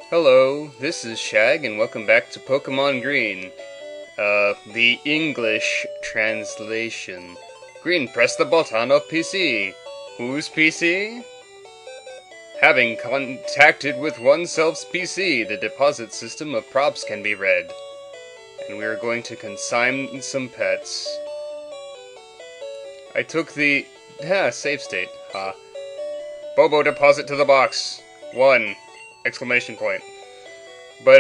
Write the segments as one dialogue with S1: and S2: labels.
S1: Hello, this is Shag, and welcome back to Pokemon Green. The English translation. Green, press the button of PC. Whose PC? Having contacted with oneself's PC, the deposit system of props can be read. And we are going to consign some pets. I took the... save state. Bobo deposit to the box. 1! Exclamation point. But,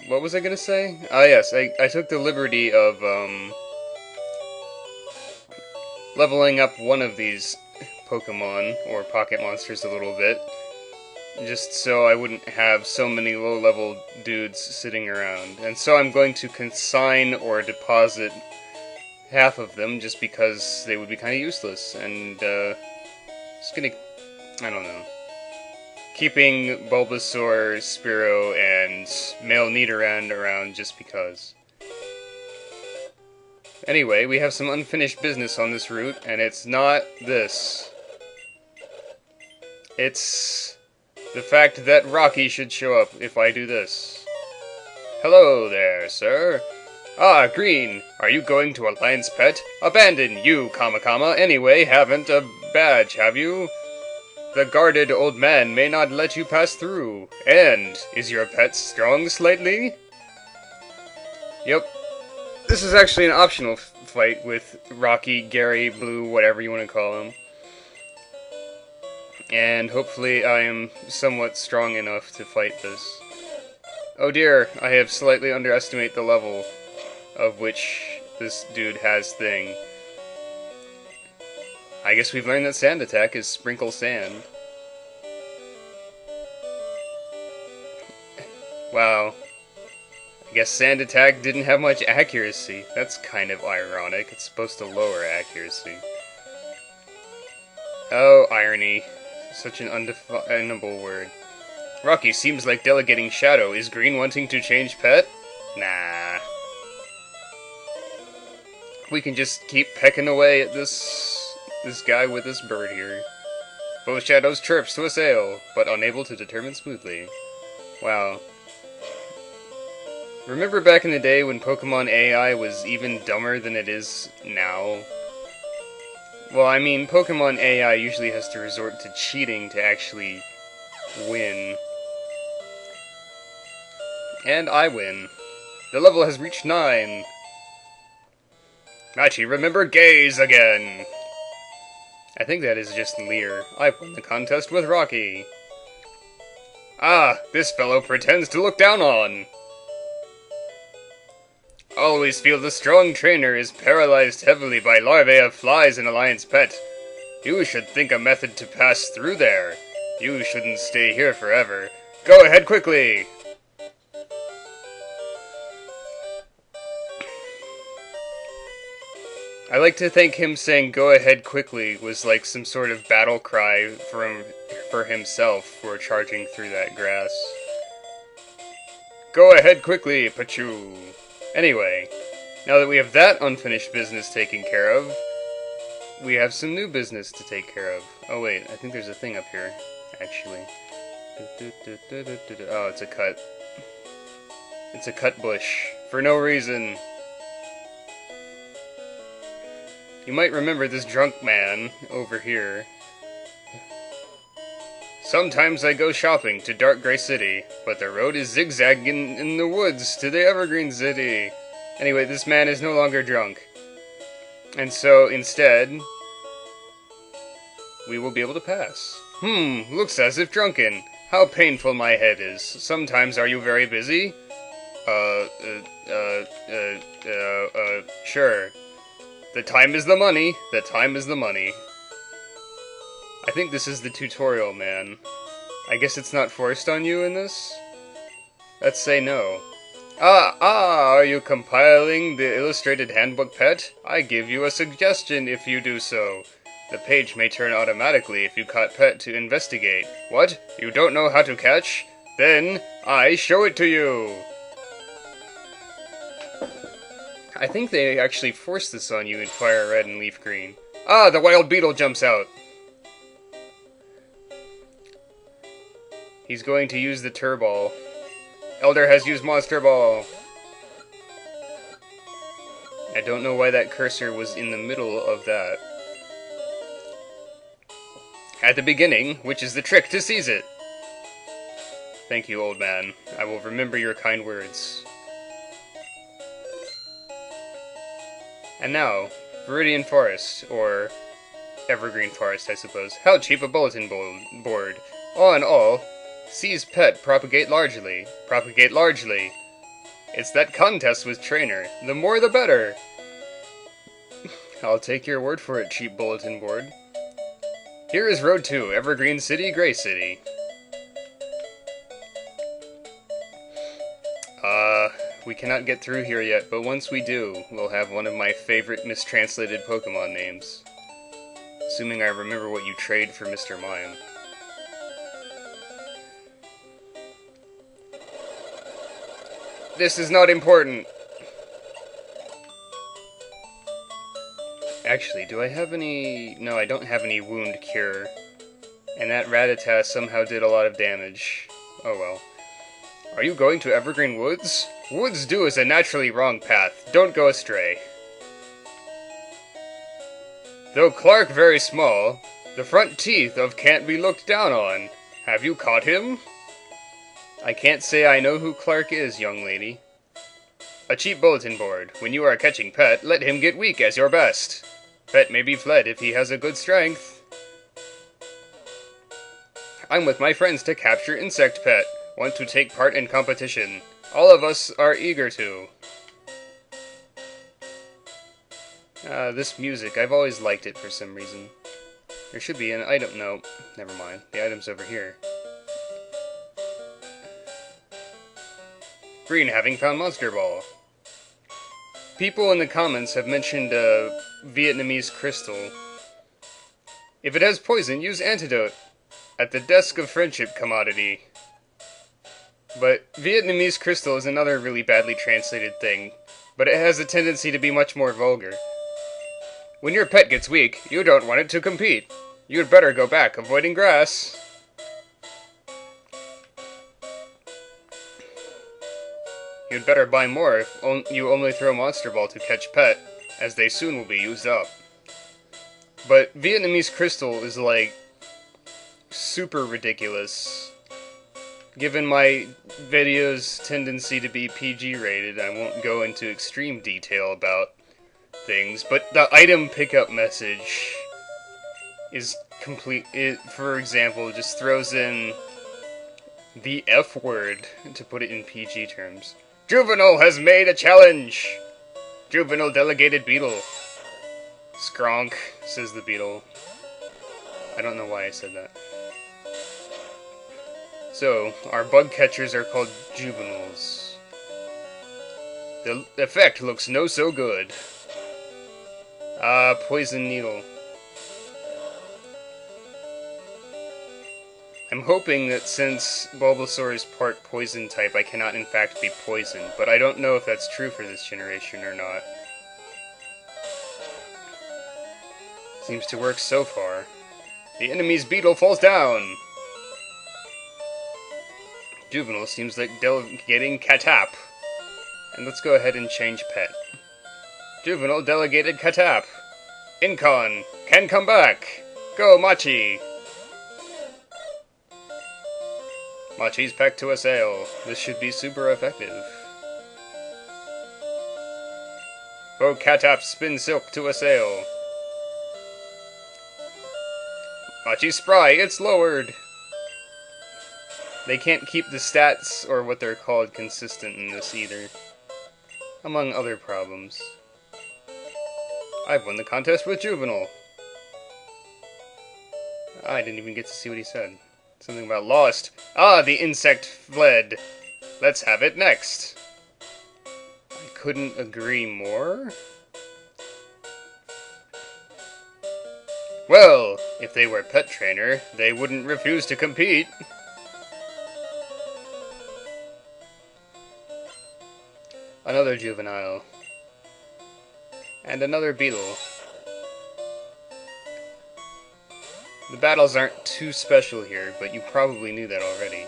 S1: what was I gonna say? Yes, I took the liberty of, leveling up one of these Pokemon, or Pocket Monsters a little bit, just so I wouldn't have so many low-level dudes sitting around. And so I'm going to consign or deposit half of them, just because they would be kind of useless, and, just gonna... I don't know. Keeping Bulbasaur, Spearow, and male Nidoran around just because. Anyway, we have some unfinished business on this route, and it's not this. It's the fact that Rocky should show up if I do this. Hello there, sir. Ah, Green, are you going to Alliance Pet? Abandon, you, anyway, haven't a badge, have you? The guarded old man may not let you pass through. And, is your pet strong slightly? Yep. This is actually an optional fight with Rocky, Gary, Blue, whatever you want to call him. And hopefully I am somewhat strong enough to fight this. Oh dear, I have slightly underestimated the level of which this dude has thing. I guess we've learned that Sand Attack is Sprinkle Sand. Wow. I guess Sand Attack didn't have much accuracy. That's kind of ironic. It's supposed to lower accuracy. Oh, irony. Such an undefinable word. Rocky seems like delegating Shadow. Is Green wanting to change pet? Nah. We can just keep pecking away at this guy with this bird here. Both Shadows chirps to assail, but unable to determine smoothly. Wow. Remember back in the day when Pokemon AI was even dumber than it is now? Well, I mean, Pokemon AI usually has to resort to cheating to actually win. And I win. The level has reached 9. Machi, remember, gaze again! I think that is just Lear. I won the contest with Rocky. Ah, this fellow pretends to look down on. Always feel the strong trainer is paralyzed heavily by larvae of flies in Alliance Pet. You should think a method to pass through there. You shouldn't stay here forever. Go ahead quickly! I like to think him saying "go ahead quickly" was like some sort of battle cry for himself for charging through that grass. Go ahead quickly, Pachu! Anyway, now that we have that unfinished business taken care of, we have some new business to take care of. Oh wait, I think there's a thing up here, actually. Oh, it's a cut. It's a cut bush. For no reason. You might remember this drunk man over here. Sometimes I go shopping to Dark Gray City, but the road is zigzagging in the woods to the Evergreen City. Anyway, this man is no longer drunk. And so, instead, we will be able to pass. Looks as if drunken. How painful my head is. Sometimes are you very busy? Sure. The time is the money. The time is the money. I think this is the tutorial, man. I guess it's not forced on you in this? Let's say no. Are you compiling the illustrated handbook, pet? I give you a suggestion if you do so. The page may turn automatically if you caught pet to investigate. What? You don't know how to catch? Then, I show it to you! I think they actually forced this on you in Fire Red and Leaf Green. Ah, the wild beetle jumps out! He's going to use the Turball. Elder has used Monster Ball. I don't know why that cursor was in the middle of that. At the beginning, which is the trick to seize it. Thank you, old man. I will remember your kind words. And now, Viridian Forest, or Evergreen Forest, I suppose. How cheap a bulletin board. All in all, seize pet, propagate largely. Propagate largely. It's that contest with trainer. The more the better. I'll take your word for it, cheap bulletin board. Here is Road 2, Evergreen City, Gray City. We cannot get through here yet, but once we do, we'll have one of my favorite mistranslated Pokemon names. Assuming I remember what you trade for Mr. Mime. This is not important. Actually, do I have any... No, I don't have any wound cure. And that Rattata somehow did a lot of damage. Oh well. Are you going to Evergreen Woods? Woods due is a naturally wrong path. Don't go astray. Though Clark very small, the front teeth of can't be looked down on. Have you caught him? I can't say I know who Clark is, young lady. A cheap bulletin board. When you are catching Pet, let him get weak as your best. Pet may be fled if he has a good strength. I'm with my friends to capture Insect Pet. Want to take part in competition. All of us are eager to. This music, I've always liked it for some reason. There should be an item. No, never mind. The item's over here. Green having found Monster Ball. People in the comments have mentioned Vietnamese crystal. If it has poison, use antidote. At the desk of friendship commodity. But Vietnamese crystal is another really badly translated thing, but it has a tendency to be much more vulgar. When your pet gets weak, you don't want it to compete. You'd better go back, avoiding grass. You'd better buy more if you only throw Monster Ball to catch Pet, as they soon will be used up. But Vietnamese crystal is like super ridiculous. Given my video's tendency to be PG rated, I won't go into extreme detail about things, but the item pickup message is complete. It, for example, just throws in the F word, to put it in PG terms. Juvenile has made a challenge! Juvenile delegated beetle. Skronk, says the beetle. I don't know why I said that. So, our bug catchers are called juveniles. The effect looks no so good. Poison needle. I'm hoping that since Bulbasaur is part poison type, I cannot in fact be poisoned, but I don't know if that's true for this generation or not. Seems to work so far. The enemy's beetle falls down! Juvenile seems like delegating Catap. And let's go ahead and change pet. Juvenile delegated Catap. Incon can come back. Go Machi. Machi's packed to assail. This should be super effective. Go Catap spin silk to assail. Machi's spry, it's lowered. They can't keep the stats, or what they're called, consistent in this either. Among other problems. I've won the contest with Juvenile. I didn't even get to see what he said. Something about lost. Ah, the insect fled. Let's have it next. I couldn't agree more. Well, if they were pet trainer, they wouldn't refuse to compete. Another juvenile. And another beetle. The battles aren't too special here, but you probably knew that already.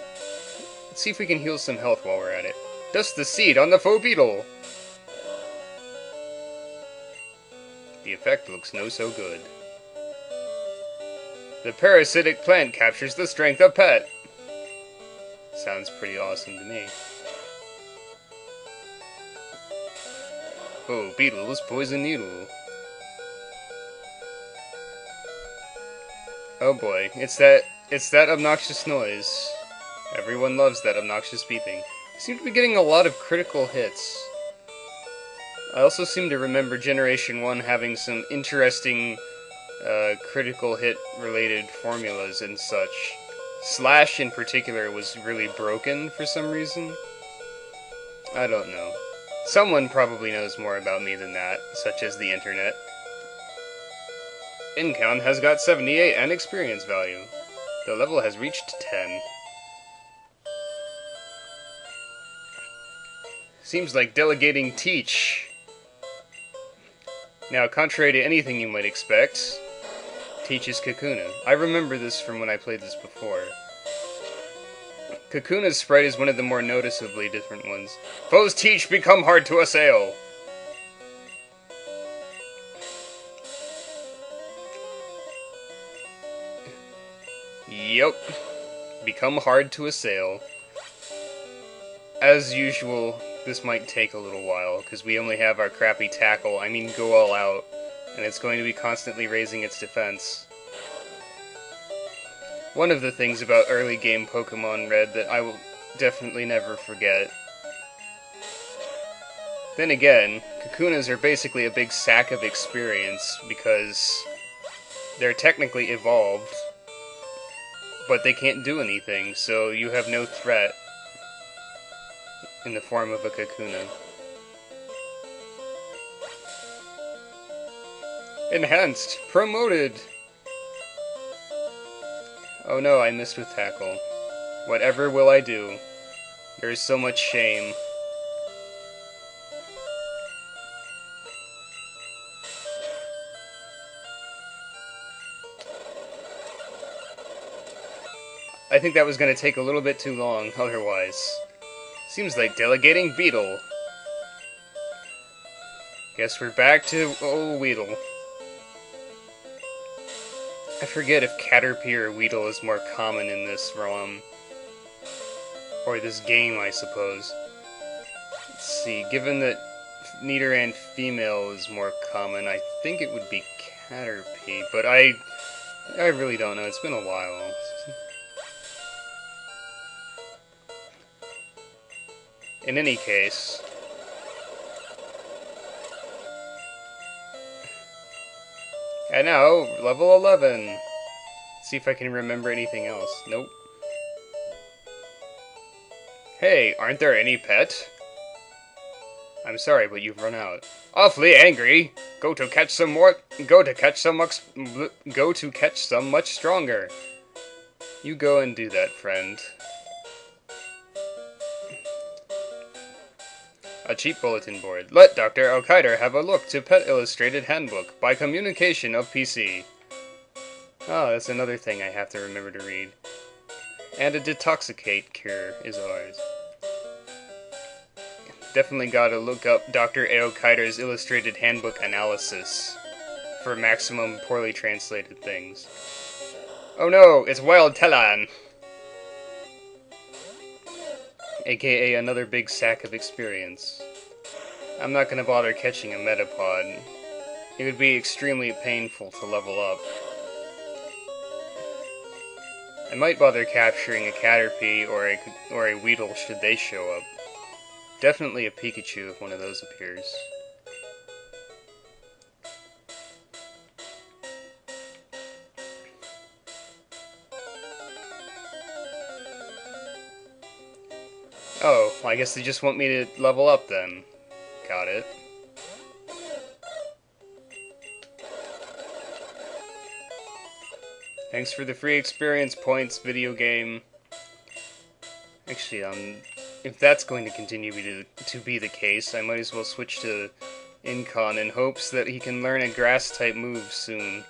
S1: Let's see if we can heal some health while we're at it. Dust the seed on the faux beetle! The effect looks no so good. The parasitic plant captures the strength of pet. Sounds pretty awesome to me. Oh, beetle's poison needle. Oh boy, it's that obnoxious noise. Everyone loves that obnoxious beeping. I seem to be getting a lot of critical hits. I also seem to remember Generation 1 having some interesting critical hit related formulas and such. Slash in particular was really broken for some reason. I don't know. Someone probably knows more about me than that, such as the internet. Incon has got 78 and experience value. The level has reached 10. Seems like delegating teach. Now, contrary to anything you might expect, Teach is Kakuna. I remember this from when I played this before. Kakuna's sprite is one of the more noticeably different ones. Foes Teach become hard to assail! Yup. Become hard to assail. As usual, this might take a little while, because we only have our crappy tackle, I mean go all out, and it's going to be constantly raising its defense. One of the things about early game Pokemon Red that I will definitely never forget. Then again, Kakunas are basically a big sack of experience, because they're technically evolved, but they can't do anything, so you have no threat in the form of a Kakuna. Enhanced! Promoted! Oh no, I missed with tackle. Whatever will I do? There is so much shame. I think that was going to take a little bit too long, otherwise. Seems like delegating Beetle. Guess we're back to old Weedle. I forget if Caterpie or Weedle is more common in this ROM. Or this game, I suppose. Let's see, given that Nidoran female is more common, I think it would be Caterpie, but I really don't know, it's been a while. In any case, and now, level 11. Let's see if I can remember anything else. Nope. Hey, aren't there any pet? I'm sorry, but you've run out. Awfully angry. Go to catch some much stronger. You go and do that, friend. A cheap bulletin board. Let Dr. Alkider have a look to Pet Illustrated Handbook by communication of PC. Oh, that's another thing I have to remember to read. And a detoxicate cure is ours. Definitely gotta look up Dr. Alkider's Illustrated Handbook analysis for maximum poorly translated things. Oh no, it's Wild Talon! AKA another big sack of experience. I'm not gonna bother catching a Metapod. It would be extremely painful to level up. I might bother capturing a Caterpie or a Weedle should they show up. Definitely a Pikachu if one of those appears. Oh, well, I guess they just want me to level up then. Got it. Thanks for the free experience points, video game. Actually, if that's going to continue to be the case, I might as well switch to Incon in hopes that he can learn a grass-type move soon.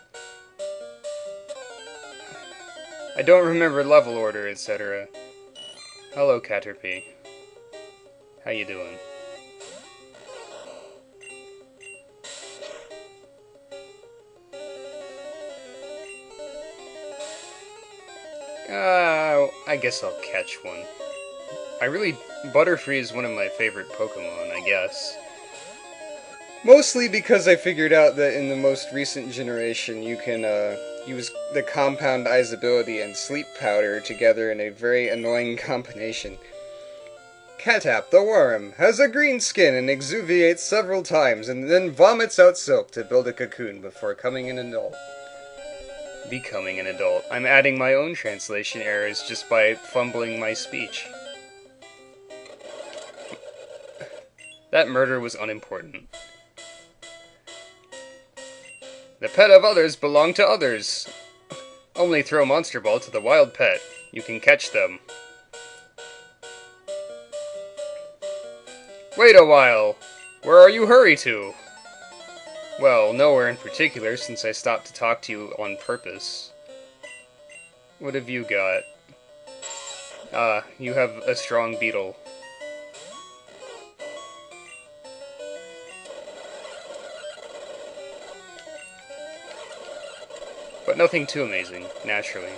S1: I don't remember level order, etc. Hello, Caterpie. How you doing? I guess I'll catch one. Butterfree is one of my favorite Pokemon, I guess. Mostly because I figured out that in the most recent generation you can use the Compound Eyes ability and Sleep Powder together in a very annoying combination. Catap, the worm, has a green skin and exuviates several times and then vomits out silk to build a cocoon before becoming an adult. Becoming an adult. I'm adding my own translation errors just by fumbling my speech. That murder was unimportant. The pet of others belong to others. Only throw Monster Ball to the wild pet. You can catch them. Wait a while! Where are you hurry to? Well, nowhere in particular, since I stopped to talk to you on purpose. What have you got? Ah, you have a strong beetle. But nothing too amazing, naturally.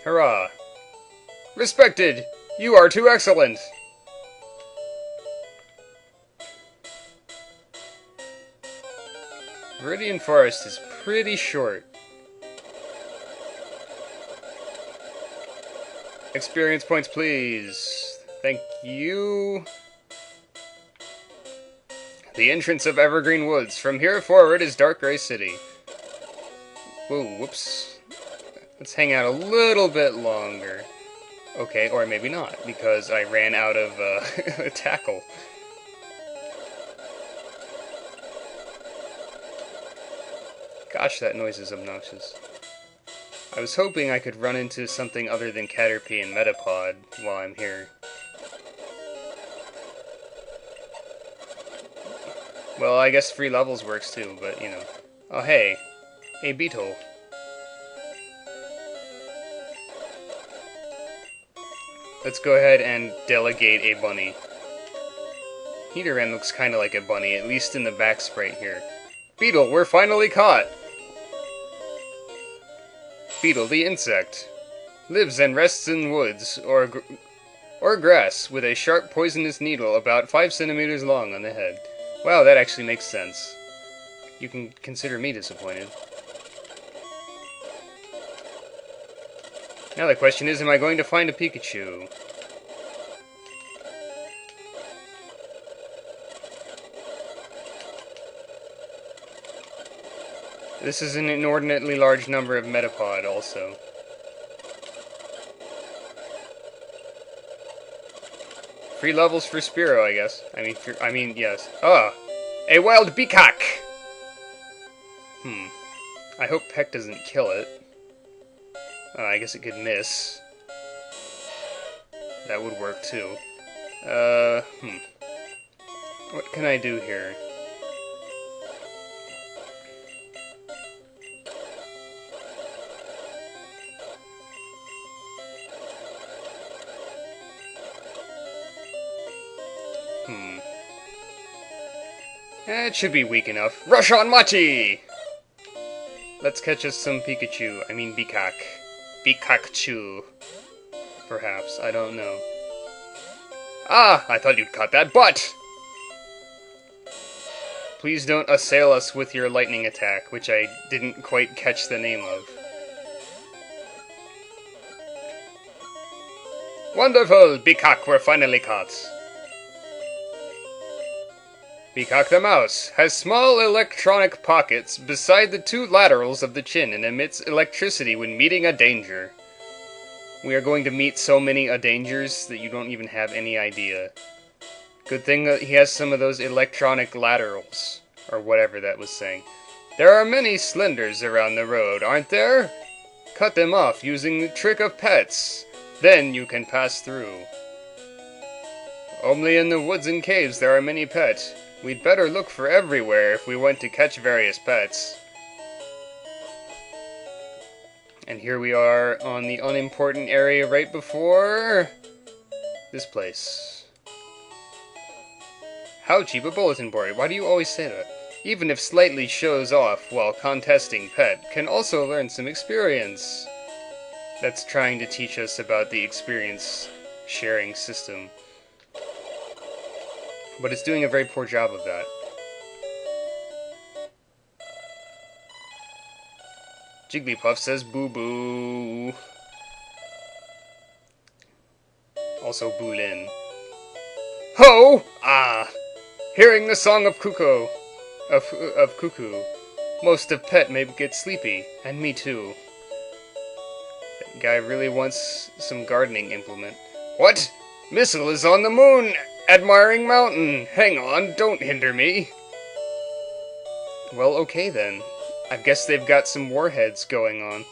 S1: Hurrah! Respected! You are too excellent! Viridian Forest is pretty short. Experience points, please. Thank you. The entrance of Evergreen Woods. From here forward is Dark Gray City. Whoa, whoops. Let's hang out a little bit longer. Okay, or maybe not, because I ran out of tackle. Gosh, that noise is obnoxious. I was hoping I could run into something other than Caterpie and Metapod while I'm here. Well, I guess free levels works too, but you know. Oh hey, a beetle. Let's go ahead and delegate a bunny. Heaterman looks kinda like a bunny, at least in the back sprite here. Beetle, we're finally caught! Beetle the insect. Lives and rests in woods or grass with a sharp poisonous needle about 5 centimeters long on the head. Wow, that actually makes sense. You can consider me disappointed. Now the question is, am I going to find a Pikachu? This is an inordinately large number of Metapod, also. Free levels for Spearow, I guess. I mean, yes. Ah! A wild peacock! I hope Peck doesn't kill it. I guess it could miss. That would work, too. What can I do here? It should be weak enough. Rush on Machi! Let's catch us some Pikachu. I mean Peacock. Pikachu. Perhaps. I don't know. Ah! I thought you'd caught that butt! Please don't assail us with your lightning attack, which I didn't quite catch the name of. Wonderful! Peacock, we're finally caught. Peacock the mouse has small electronic pockets beside the 2 laterals of the chin and emits electricity when meeting a danger. We are going to meet so many dangers that you don't even have any idea. Good thing that he has some of those electronic laterals, or whatever that was saying. There are many Slenders around the road, aren't there? Cut them off using the trick of pets. Then you can pass through. Only in the woods and caves there are many pets. We'd better look for everywhere if we want to catch various pets. And here we are on the unimportant area right before this place. How cheap a bulletin board? Why do you always say that? Even if slightly shows off while contesting pet, can also learn some experience. That's trying to teach us about the experience sharing system. But it's doing a very poor job of that. Jigglypuff says boo-boo. Also Boolin. Ho! Ah! Hearing the song of Cuckoo. Of Cuckoo. Most of Pet may get sleepy, and me too. That guy really wants some gardening implement. What? Missile is on the moon! Admiring Mountain! Hang on, don't hinder me! Well, okay then. I guess they've got some warheads going on.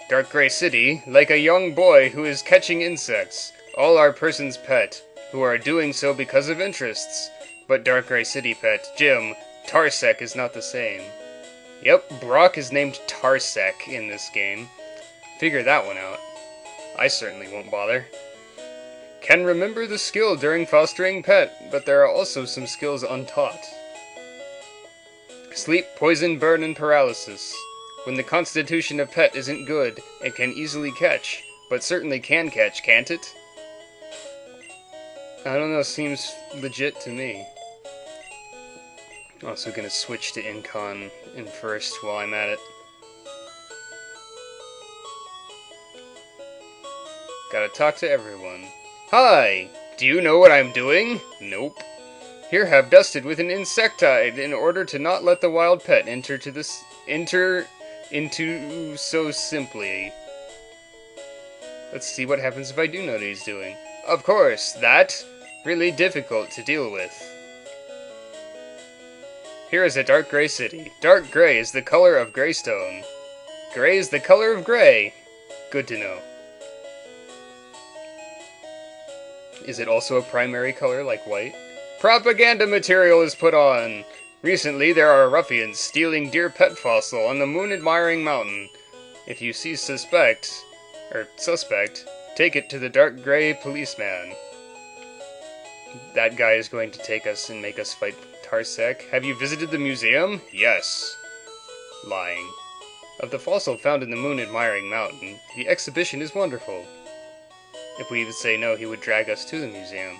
S1: Dark Gray City, like a young boy who is catching insects. All are person's pet, who are doing so because of interests. But Dark Gray City pet, Jim, Tarsec is not the same. Yep, Brock is named Tarsec in this game. Figure that one out. I certainly won't bother. Can remember the skill during fostering pet, but there are also some skills untaught. Sleep, poison, burn, and paralysis. When the constitution of pet isn't good, it can easily catch, but certainly can catch, can't it? I don't know, seems legit to me. Also gonna switch to Incon in first while I'm at it. Gotta talk to everyone. Hi! Do you know what I'm doing? Nope. Here have dusted with an insectide in order to not let the wild pet enter into so simply. Let's see what happens if I do know what he's doing. Of course, that really difficult to deal with. Here is a dark gray city. Dark gray is the color of greystone. Gray is the color of gray. Good to know. Is it also a primary color like white? Propaganda material is put on. Recently, there are ruffians stealing deer pet fossil on the moon-admiring mountain. If you see suspect, take it to the dark gray policeman. That guy is going to take us and make us fight Tarsec. Have you visited the museum? Yes. Lying. Of the fossil found in the moon-admiring mountain, the exhibition is wonderful. If we would say no, he would drag us to the museum.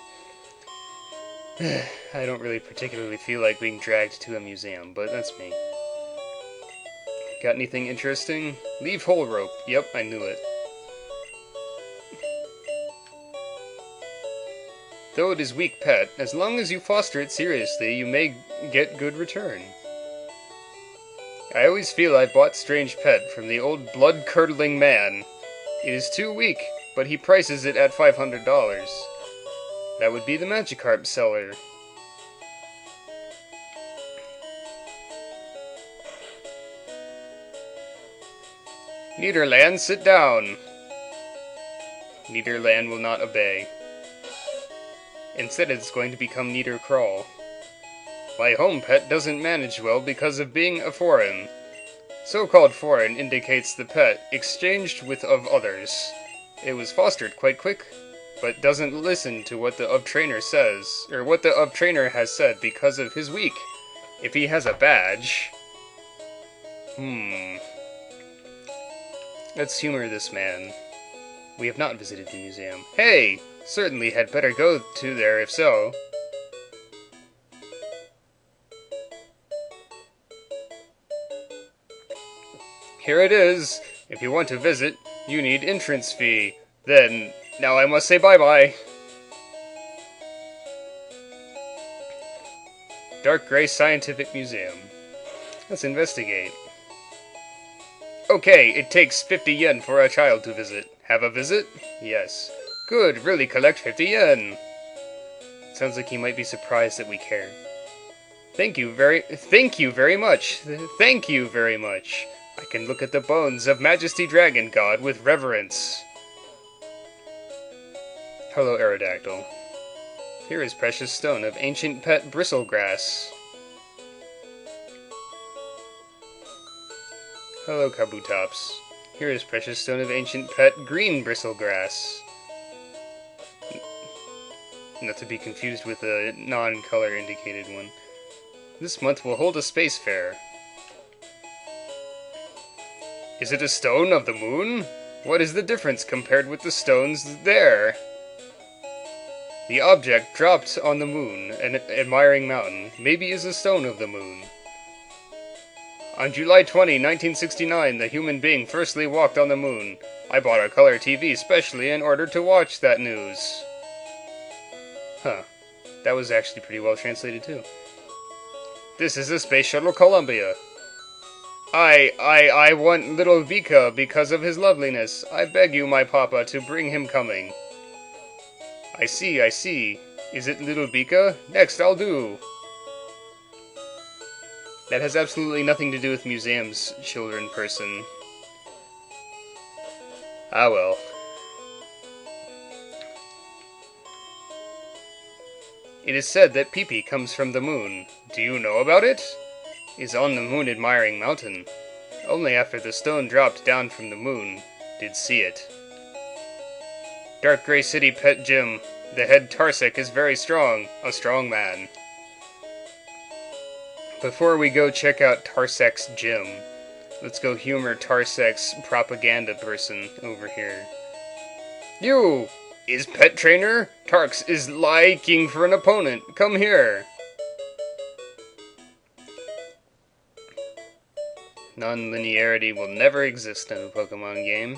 S1: I don't really particularly feel like being dragged to a museum, but that's me. Got anything interesting? Leave whole rope. Yep, I knew it. Though it is weak pet, as long as you foster it seriously, you may get good return. I always feel I've bought strange pet from the old blood-curdling man. It is too weak, but he prices it at $500. That would be the Magikarp seller. Niederland, sit down. Niederland will not obey. Instead, it's going to become Niedercrawl. My home pet doesn't manage well because of being a foreign. So-called foreign indicates the pet exchanged with of others. It was fostered quite quick, but doesn't listen to what the trainer says, or what the trainer has said because of his weak. If he has a badge... Let's humor this man. We have not visited the museum. Hey! Certainly had better go to there if so. Here it is. If you want to visit, you need entrance fee. Then, now I must say bye-bye. Dark Gray Scientific Museum. Let's investigate. Okay, it takes 50 yen for a child to visit. Have a visit? Yes. Good, really collect 50 yen. Sounds like he might be surprised that we care. Thank you very much. Thank you very much. I can look at the bones of Majesty Dragon God with reverence. Hello, Aerodactyl. Here is precious stone of ancient pet bristlegrass. Hello, Kabutops. Here is precious stone of ancient pet green bristlegrass. Not to be confused with a non-color indicated one. This month will hold a space fair. Is it a stone of the moon? What is the difference compared with the stones there? The object dropped on the moon, an admiring mountain, maybe is a stone of the moon. On July 20, 1969, the human being firstly walked on the moon. I bought a color TV specially in order to watch that news. Huh. That was actually pretty well translated, too. This is the Space Shuttle Columbia. I want little Vika because of his loveliness. I beg you, my papa, to bring him coming. I see, I see. Is it little Vika? Next, I'll do. That has absolutely nothing to do with museums, children person. Ah well. It is said that Pee-Pee comes from the moon. Do you know about it? Is on the moon admiring mountain. Only after the stone dropped down from the moon did see it. Dark Gray City Pet Gym. The head Tarsec is very strong, a strong man. Before we go check out Tarsec's gym, let's go humor Tarsec's propaganda person over here. You! Is pet trainer? Tarks is liking for an opponent. Come here. Non-linearity will never exist in a Pokemon game.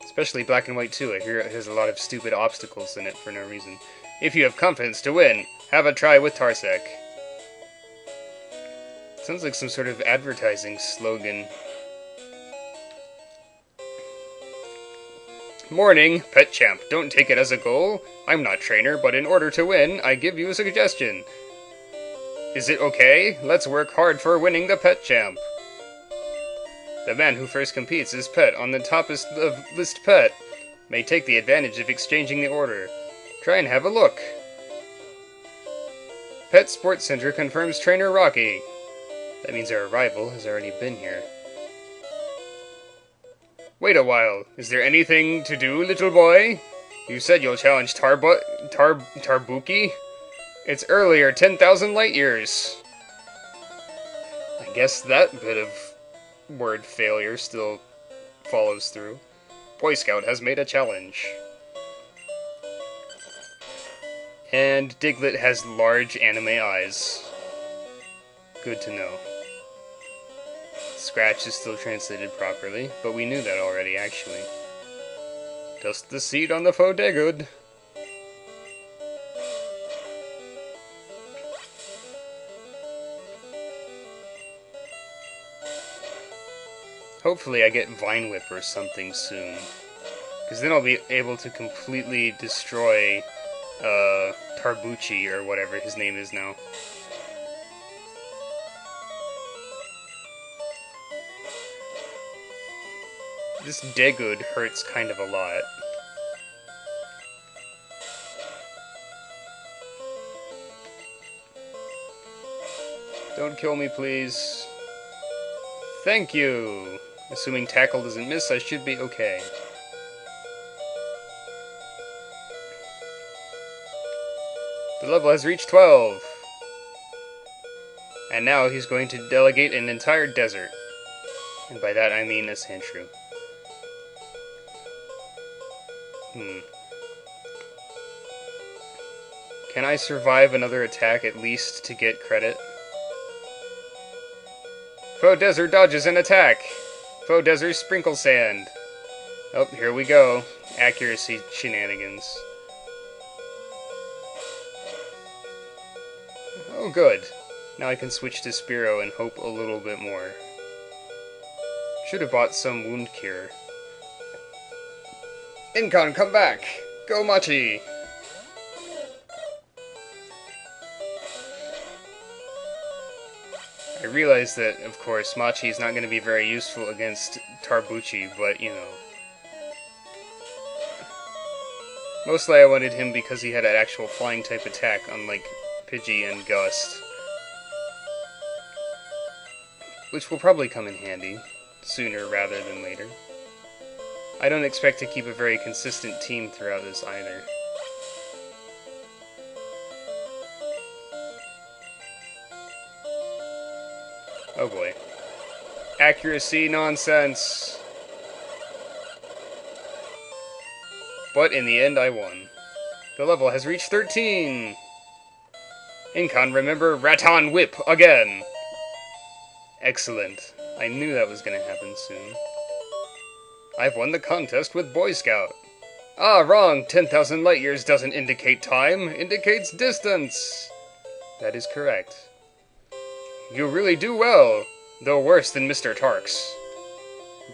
S1: Especially Black and White 2. I hear it has a lot of stupid obstacles in it for no reason. If you have confidence to win, have a try with Tarsec. Sounds like some sort of advertising slogan. Morning, Pet Champ. Don't take it as a goal. I'm not trainer, but in order to win, I give you a suggestion. Is it okay? Let's work hard for winning the Pet Champ. The man who first competes is pet on the toppest of list pet. May take the advantage of exchanging the order. Try and have a look. Pet Sports Center confirms trainer Rocky. That means our rival has already been here. Wait a while. Is there anything to do, little boy? You said you'll challenge Tarbuki? It's earlier 10,000 light years. I guess that bit of word failure still follows through. Boy Scout has made a challenge. And Diglett has large anime eyes. Good to know. Scratch is still translated properly, but we knew that already, actually. Dust the seed on the Pokedex. Hopefully I get Vine Whip or something soon. Because then I'll be able to completely destroy Tarbucci, or whatever his name is now. This Degud hurts kind of a lot. Don't kill me, please. Thank you! Assuming tackle doesn't miss, I should be okay. The level has reached 12! And now he's going to delegate an entire desert. And by that I mean a Sandshrew. Can I survive another attack at least to get credit? Faux Desert dodges an attack! Faux Desert Sprinkle Sand! Oh, here we go. Accuracy shenanigans. Oh, good. Now I can switch to Spearow and hope a little bit more. Should have bought some wound cure. Incon, come back! Go Machi! I realize that, of course, Machi is not going to be very useful against Tarbucci, but, you know. Mostly I wanted him because he had an actual flying type attack, unlike Pidgey and Gust. Which will probably come in handy, sooner rather than later. I don't expect to keep a very consistent team throughout this either. Oh boy. Accuracy nonsense! But in the end I won. The level has reached 13! Incon, remember Raton Whip again! Excellent. I knew that was going to happen soon. I've won the contest with Boy Scout. Ah, wrong! 10,000 light years doesn't indicate time, indicates distance! That is correct. You really do well, though worse than Mr. Tarks.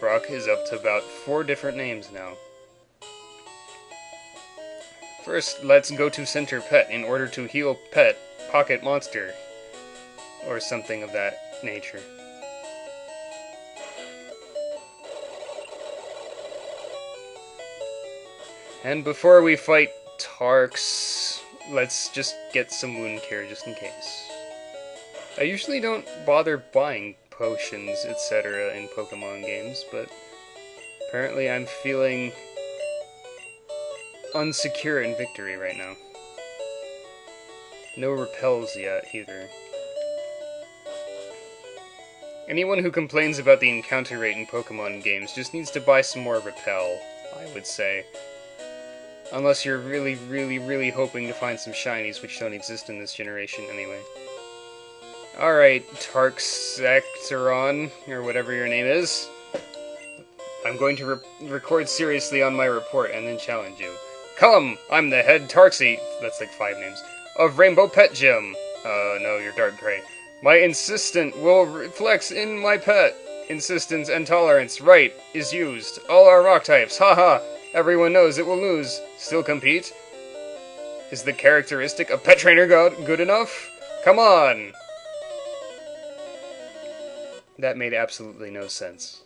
S1: Brock is up to about 4 different names now. First, let's go to Center Pet in order to heal Pet Pocket Monster, or something of that nature. And before we fight Tarks, let's just get some wound care just in case. I usually don't bother buying potions, etc. in Pokemon games, but apparently I'm feeling unsecure in victory right now. No repels yet, either. Anyone who complains about the encounter rate in Pokemon games just needs to buy some more repel, I would say. Unless you're really, really, really hoping to find some shinies, which don't exist in this generation anyway. Alright, Tarxacteron, or whatever your name is. I'm going to record seriously on my report and then challenge you. Come! I'm the head Tarxie, that's like 5 names, of Rainbow Pet Gym. No, you're dark gray. My insistent will reflex in my pet. Insistence and tolerance, right, is used. All are rock types, haha! Everyone knows it will lose. Still compete? Is the characteristic of pet trainer good enough? Come on! That made absolutely no sense.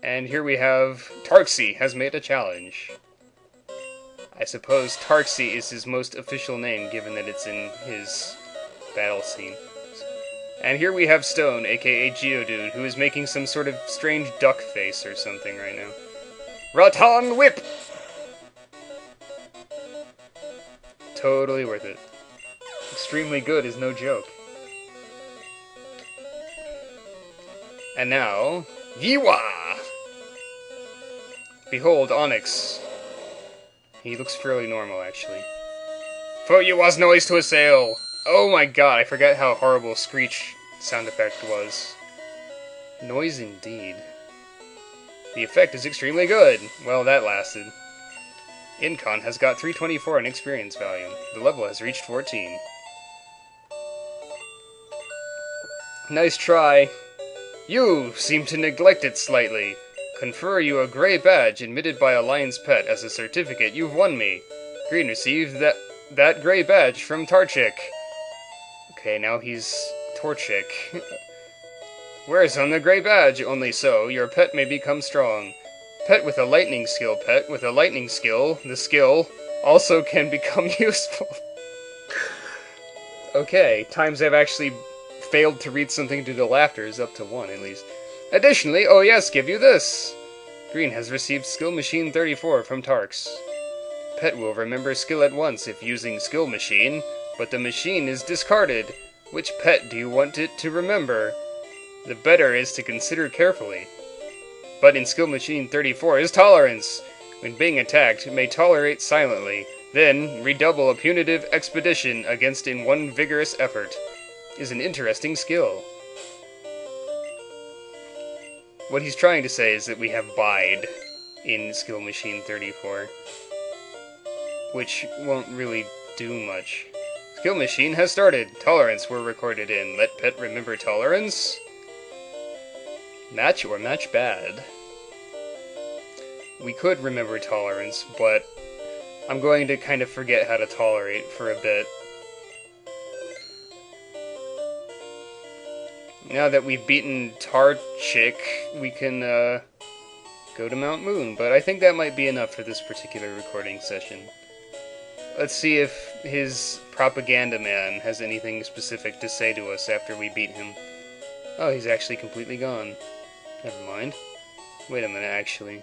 S1: And here we have Tarxie has made a challenge. I suppose Tarxie is his most official name, given that it's in his battle scene. And here we have Stone, aka Geodude, who is making some sort of strange duck face or something right now. Raton Whip! Totally worth it. Extremely good is no joke. And now, Yiwa! Behold, Onyx. He looks fairly normal, actually. For Yiwa's noise to assail! Oh my god, I forgot how horrible Screech sound effect was. Noise indeed. The effect is extremely good. Well, that lasted. Incon has got 324 in experience value. The level has reached 14. Nice try. You seem to neglect it slightly. Confer you a gray badge admitted by a lion's pet as a certificate. You've won me. Green received that gray badge from Tarchik. Okay, now he's Torchic. Where's on the gray badge? Only so, your pet may become strong. Pet with a lightning skill. Pet with a lightning skill. The skill also can become useful. Okay, times I've actually failed to read something to the laughter is up to 1, at least. Additionally, oh yes, give you this! Green has received Skill Machine 34 from Tarks. Pet will remember skill at once if using Skill Machine, but the machine is discarded. Which pet do you want it to remember? The better is to consider carefully. But in Skill Machine 34 is Tolerance. When being attacked, it may tolerate silently. Then, redouble a punitive expedition against in one vigorous effort. Is an interesting skill. What he's trying to say is that we have Bide in Skill Machine 34. Which won't really do much. Skill Machine has started. Tolerance were recorded in. Let Pet remember Tolerance? Match or match bad? We could remember Tolerance, but I'm going to kind of forget how to tolerate for a bit. Now that we've beaten Tarchik, we can go to Mount Moon, but I think that might be enough for this particular recording session. Let's see if his propaganda man has anything specific to say to us after we beat him. Oh, he's actually completely gone. Never mind. Wait a minute, actually.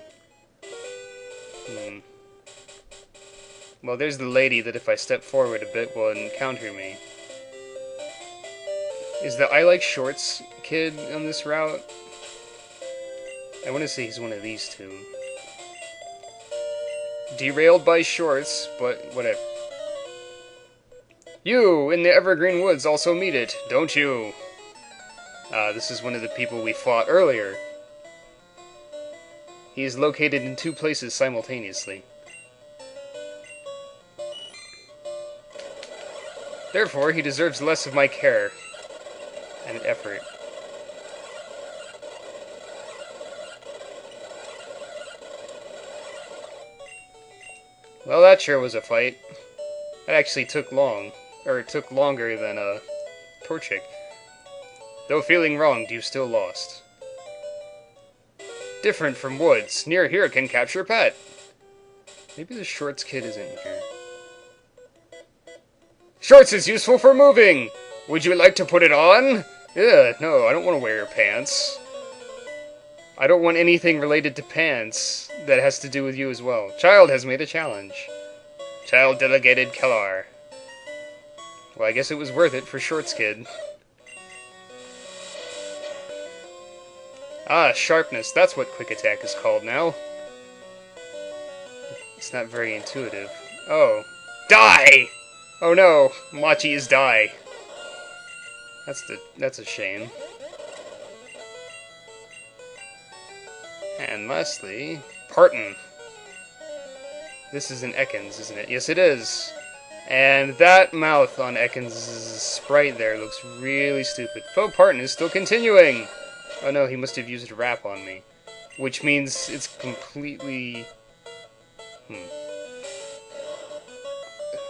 S1: Well, there's the lady that if I step forward a bit will encounter me. Is the I Like Shorts kid on this route? I want to say he's one of these two. Derailed by shorts, but whatever. You, in the Evergreen Woods, also meet it, don't you? This is one of the people we fought earlier. He is located in two places simultaneously. Therefore, he deserves less of my care and effort. Well, that sure was a fight. That actually took long. Or it took longer than Torchic. Though feeling wronged, you still lost. Different from woods. Near here can capture pet. Maybe the Shorts kid isn't here. Shorts is useful for moving! Would you like to put it on? Ugh, no, I don't want to wear your pants. I don't want anything related to pants that has to do with you as well. Child has made a challenge. Child delegated Kellar. Well, I guess it was worth it for Shorts Kid. Ah, sharpness. That's what quick attack is called now. It's not very intuitive. Oh. Die! Oh no, Machi is die. That's a shame. And lastly, Parton. This is an Ekans, isn't it? Yes, it is. And that mouth on Ekans' sprite there looks really stupid. Faux Parton is still continuing! Oh no, he must have used a wrap on me. Which means it's completely...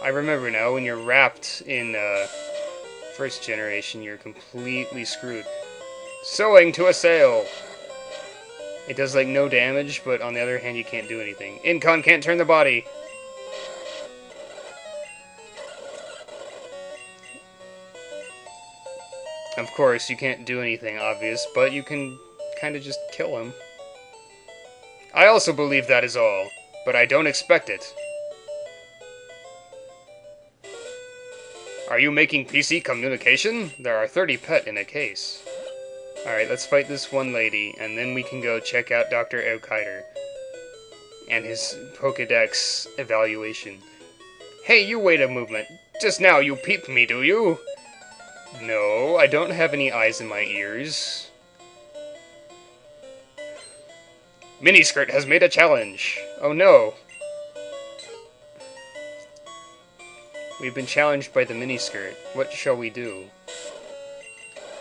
S1: I remember now, when you're wrapped in first generation, you're completely screwed. Sewing to a sail! It does like no damage, but on the other hand you can't do anything. Incon can't turn the body! Of course, you can't do anything obvious, but you can kind of just kill him. I also believe that is all, but I don't expect it. Are you making PC communication? There are 30 pet in a case. Alright, let's fight this one lady, and then we can go check out Dr. Elkider and his Pokedex evaluation. Hey, you wait a movement. Just now you peeped me, do you? No, I don't have any eyes in my ears. Miniskirt has made a challenge. Oh no. We've been challenged by the miniskirt. What shall we do?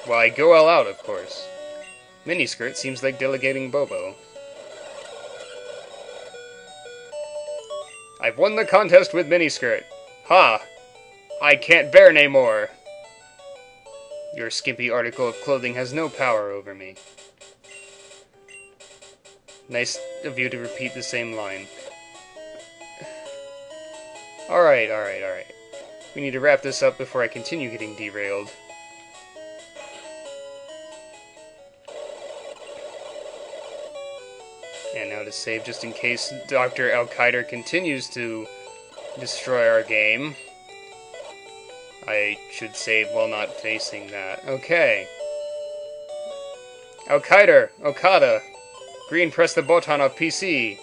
S1: Why, go all out, of course. Miniskirt seems like delegating Bobo. I've won the contest with Miniskirt. Ha! I can't bear nae more. Your skimpy article of clothing has no power over me. Nice of you to repeat the same line. Alright. We need to wrap this up before I continue getting derailed. And now to save just in case Dr. Elkider continues to destroy our game. I should save while not facing that. Okay. Elkider, Okada. Green, press the button of PC.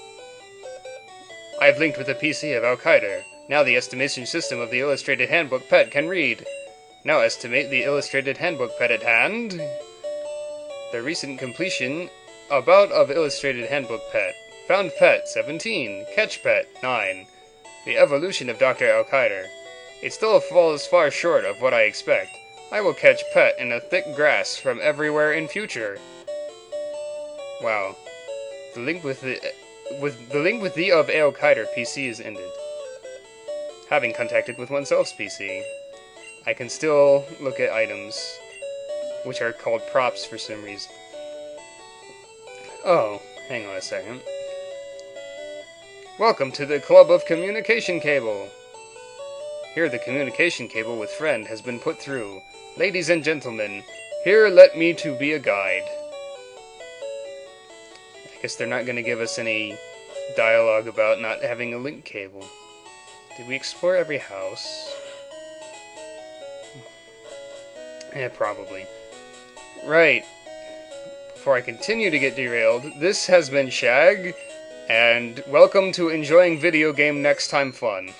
S1: I've linked with the PC of Elkider. Now the estimation system of the Illustrated Handbook Pet can read. Now estimate the Illustrated Handbook Pet at hand. The recent completion about of Illustrated Handbook Pet. Found Pet, 17. Catch Pet, 9. The evolution of Dr. Elkider. It still falls far short of what I expect. I will catch Pet in a thick grass from everywhere in future. Wow. The link with the of Elkider PC is ended. Having contacted with oneself's PC, I can still look at items, which are called props for some reason. Oh, hang on a second. Welcome to the Club of Communication Cable. Here the communication cable with friend has been put through. Ladies and gentlemen, here let me to be a guide. Guess they're not going to give us any dialogue about not having a link cable. Did we explore every house? Yeah, probably. Right. Before I continue to get derailed, this has been Shag, and welcome to enjoying video game next time fun.